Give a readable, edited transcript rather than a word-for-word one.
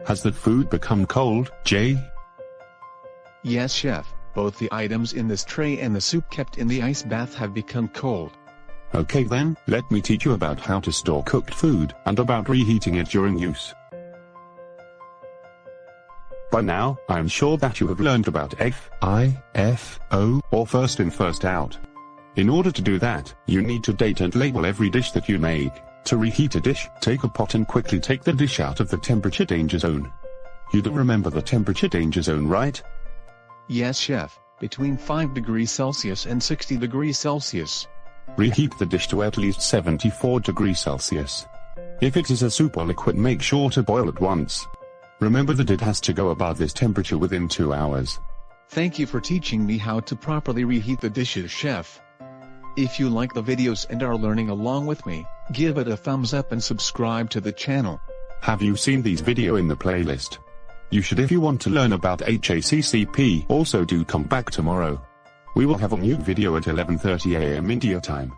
Has the food become cold, Jay? Yes, chef. Both the items in this tray and the soup kept in the ice bath have become cold. Okay then, let me teach you about how to store cooked food, and about reheating it during use. By now, I am sure that you have learned about FIFO, or first in first out. In order to do that, you need to date and label every dish that you make. To reheat a dish, take a pot and quickly take the dish out of the temperature danger zone. You do remember the temperature danger zone, right? Yes, chef, between 5 degrees Celsius and 60 degrees Celsius. Reheat the dish to at least 74 degrees Celsius. If it is a soup or liquid, make sure to boil at once. Remember that it has to go above this temperature within 2 hours. Thank you for teaching me how to properly reheat the dishes, chef. If you like the videos and are learning along with me, give it a thumbs up and subscribe to the channel. Have you seen these videos in the playlist? You should if you want to learn about HACCP. Also do come back tomorrow. We will have a new video at 11:30 AM India time.